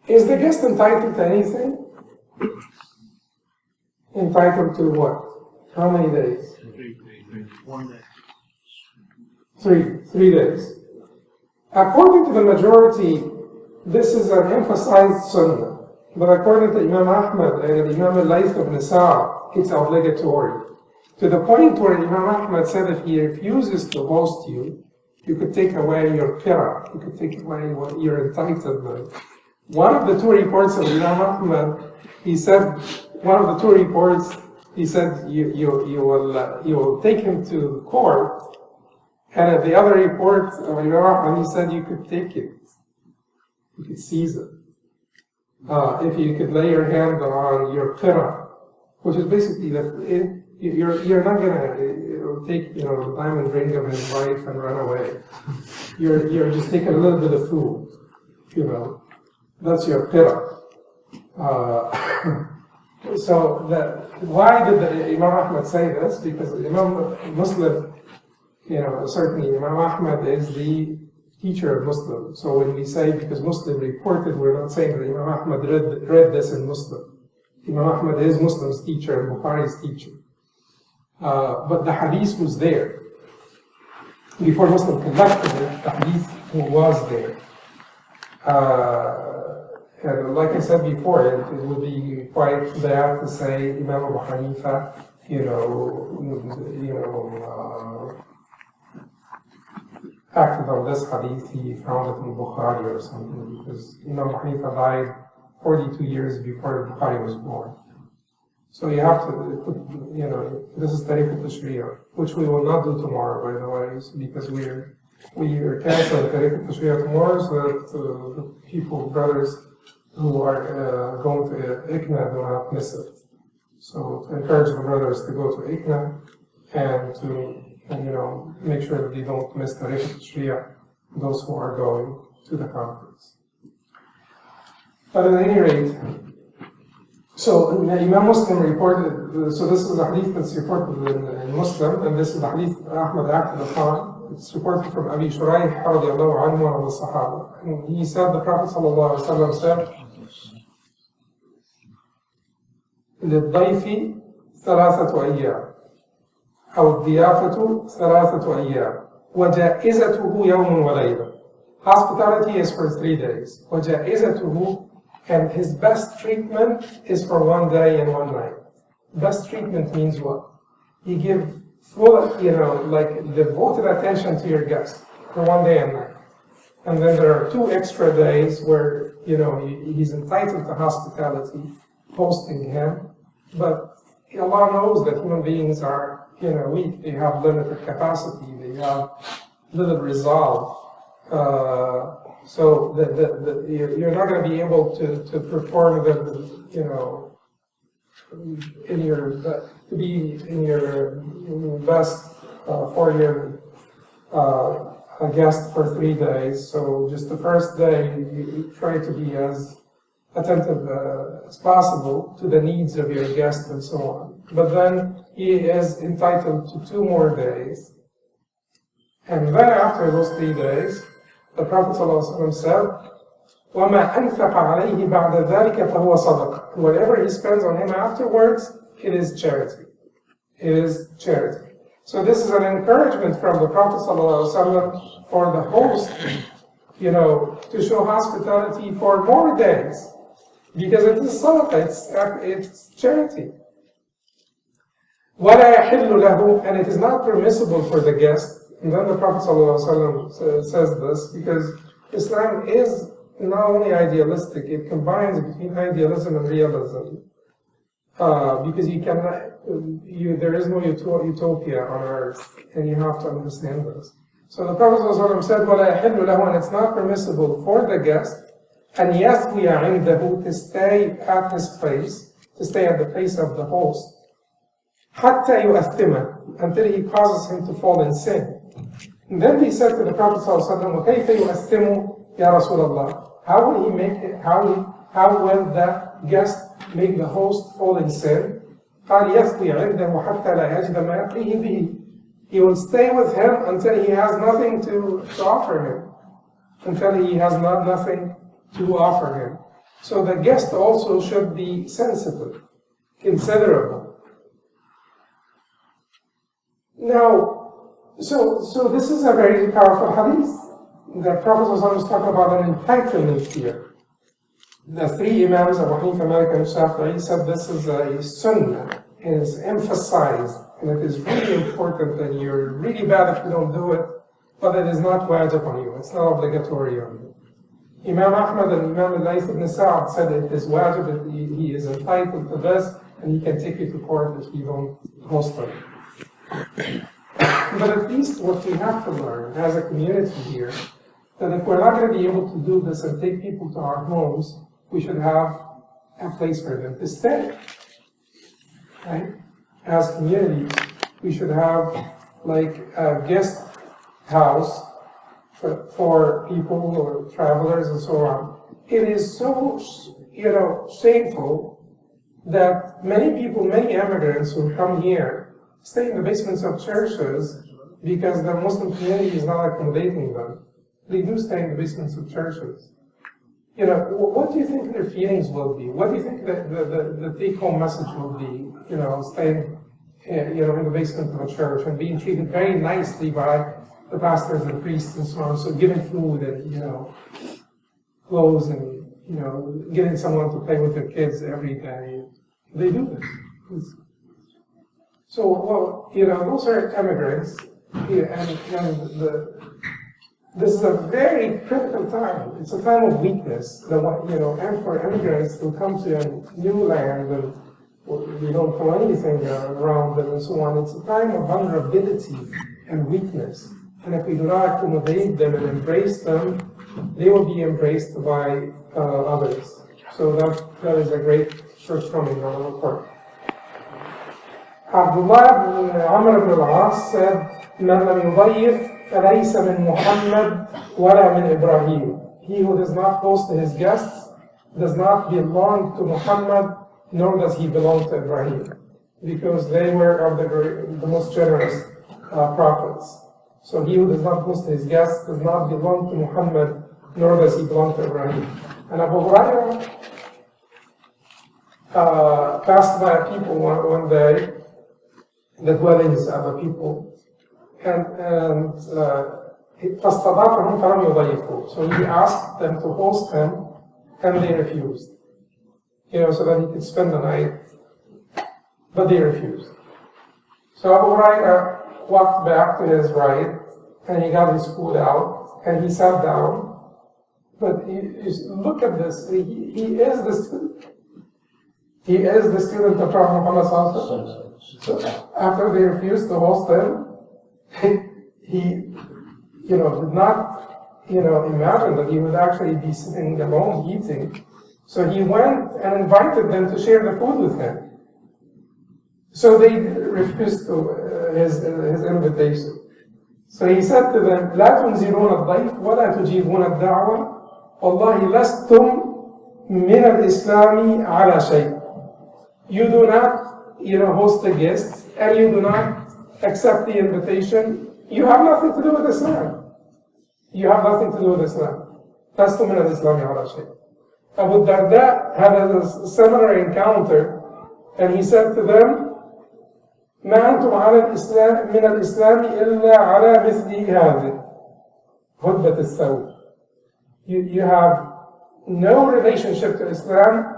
Is the guest entitled to anything? Entitled to what? How many days? 1 day. 3 days. According to the majority, this is an emphasized sunnah. But according to Imam Ahmad and Imam al-Layth ibn Sa'd, it's obligatory. To the point where Imam Ahmad said if he refuses to host you, you could take away your qira, you could take away what you're entitled to. One of the 2 reports of Imam Ahmad, he said, you will take him to court, and at the other report of Imam Ahmad, he said you could take it, you could seize it. If you could lay your hand on your qira, which is basically you're not gonna take the diamond ring of his wife and run away. You're just taking a little bit of food, That's your qira. So why did Imam Ahmad say this? Because Imam Muslim, certainly Imam Ahmad is the teacher of Muslim. So when we say because Muslim reported, we're not saying that Imam Ahmad read this in Muslim. Imam Ahmad is Muslim's teacher and Bukhari's teacher. But the hadith was there. Before Muslim collected it, the hadith was there. And like I said before, it would be quite bad to say Imam Abu Hanifa, acted on this hadith, he found it in Bukhari or something, because Imam Abu Hanifa died 42 years before Bukhari was born. So you have to put, this is Tariq al-Tashriya, which we will not do tomorrow, by the way, because we are canceling Tariq al-Tashriya tomorrow so that the people, brothers, who are going to ICNA do not miss it. So to encourage the brothers to go to ICNA and to make sure that they don't miss the Tariq al-Tashriya, those who are going to the conference. But at any rate, so Imam Muslim reported, so this is a hadith that's reported in Muslim, and this is the hadith Ahmad acted upon. It's reported from Abi Shuraih radiallahu anhu, one of the Sahaba. And he said, the Prophet sallallahu alaihi wasallam said, للضيف 3 أيام أو الضيافة 3 أيام وجائزته يوم وليلة. Hospitality is for 3 days. وجائزته, and his best treatment is for 1 day and 1 night. Best treatment means what? You give full, devoted attention to your guest for 1 day and night. And then there are 2 extra days where, he's entitled to hospitality, hosting him. But Allah knows that human beings are, weak. They have limited capacity. They have little resolve. So you're not going to be able to perform to be in your best for your a guest for 3 days. So just the first day, you try to be as attentive as possible to the needs of your guest and so on. But then he is entitled to 2 more days. And then after those 3 days, the Prophet ﷺ said, وَمَا أَنْفَقَ عَلَيْهِ بَعْدَ ذَلِكَ فَهُوَ صَدَقَةٌ. Whatever he spends on him afterwards, it is charity. It is charity. So this is an encouragement from the Prophet ﷺ for the host, to show hospitality for more days. Because it is sadaqah, it's charity. وَلَا يَحِلُّ لَهُ, and it is not permissible for the guest. And then the Prophet ﷺ says this because Islam is not only idealistic, it combines between idealism and realism. Because there is no utopia on earth, and you have to understand this. So the Prophet ﷺ said, وَلَا يَحِلُّ لَهُ, and it's not permissible for the guest, and يَثْوِيَ عِنْدَهُ, to stay at his place, to stay at the place of the host, حَتَّى يُؤَثِّمَ, until he causes him to fall in sin. And then he said to the Prophet ﷺ, وَكَيْفَ يُؤَثِّمُ يَا رَسُولَ اللَّهِ, how will he make it, how will that guest make the host fall in sin? قَالْ يَثْوِي عِنْدَهُ حَتَّى لَا يَجْدَ مَا يَقْلِهِ بِهِ. He will stay with him until he has nothing to offer him, until he has nothing to offer him. So the guest also should be sensitive, considerable. Now, so this is a very powerful hadith. The Prophet was talking about an entitlement here. The three Imams, Abu Hanifa, Malik, and Shafi'i, said this is a sunnah, and is emphasized, and it is really important, and you're really bad if you don't do it, but it is not wajib on you, it's not obligatory on you. Imam Ahmad and Imam al-Layth ibn Sa'd said it is wajib, that he is entitled to this, and he can take you to court if you don't host it. But at least what we have to learn as a community here, that if we're not going to be able to do this and take people to our homes, we should have a place for them to stay. Right? As communities, we should have like a guest house for people or travelers and so on. It is so, shameful that many people, many immigrants who come here, stay in the basements of churches because the Muslim community is not accommodating them. They do stay in the basements of churches. What do you think their feelings will be? What do you think the take-home message will be? Staying, in the basement of a church and being treated very nicely by the pastors and priests and so on. So giving food and, clothes and, getting someone to play with their kids every day. They do this. So, those are immigrants, this is a very critical time. It's a time of weakness. And for immigrants to come to a new land and we don't know anything around them and so on, it's a time of vulnerability and weakness. And if we do not accommodate them and embrace them, they will be embraced by others. So that is a great shortcoming on our part. Abdullah ibn Amr ibn al-As said, مَنْ لَمْ يُضَيِّفْ فَلَيْسَ مِنْ مُحَمَّدٍ وَلَا مِنْ إِبْرَاهِيمٍ. He who does not host his guests does not belong to Muhammad, nor does he belong to Ibrahim, because they were of the most generous prophets. So he who does not host his guests does not belong to Muhammad, nor does he belong to Ibrahim. And Abu Hurairah passed by people one day, the dwellings of the people, and فاستضافهم فلم يضيفوه. So he asked them to host him, and they refused. So that he could spend the night, but they refused. So Abu Hurairah walked back to his right, and he got his food out, and he sat down. But look at this, he is the student. He is the student of Prophet Muhammad Sallallahu Alaihi Wasallam. So after they refused to host him, he did not, imagine that he would actually be sitting alone eating. So he went and invited them to share the food with him. So they refused his invitation. So he said to them, لا تنزلون الضيف ولا تجيبون الدعوة والله لستم من الإسلام على شيء. You do not, host the guests, and you do not accept the invitation. You have nothing to do with Islam. You have nothing to do with Islam. لستم من الإسلام على شيء. Abu Darda had a similar encounter, and he said to them, ما أنتم على الإسلام من الإسلام إلا على مثل هذه هدبة الثوب. You have no relationship to Islam,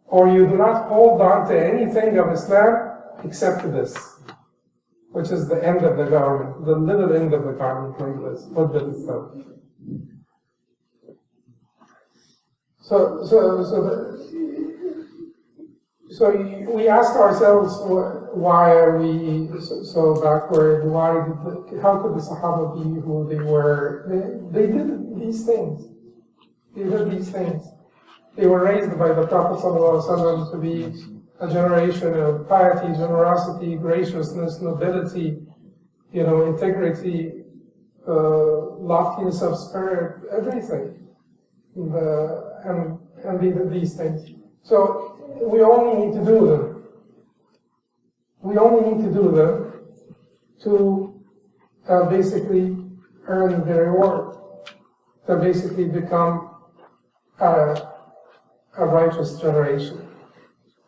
or you do not hold on to anything of Islam except this, which is the end of the garment, the little end of the garment like this, هدبة الثوب. So we ask ourselves, why are we so backward? How could the Sahaba be who they were? They did these things. They were raised by the Prophet ﷺ to be a generation of piety, generosity, graciousness, nobility, integrity, loftiness of spirit, everything. And they did these things. So we only need to do them. We only need to do them to basically earn the reward, to basically become a righteous generation,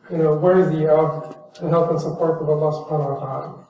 worthy of the help and support of Allah subhanahu wa ta'ala.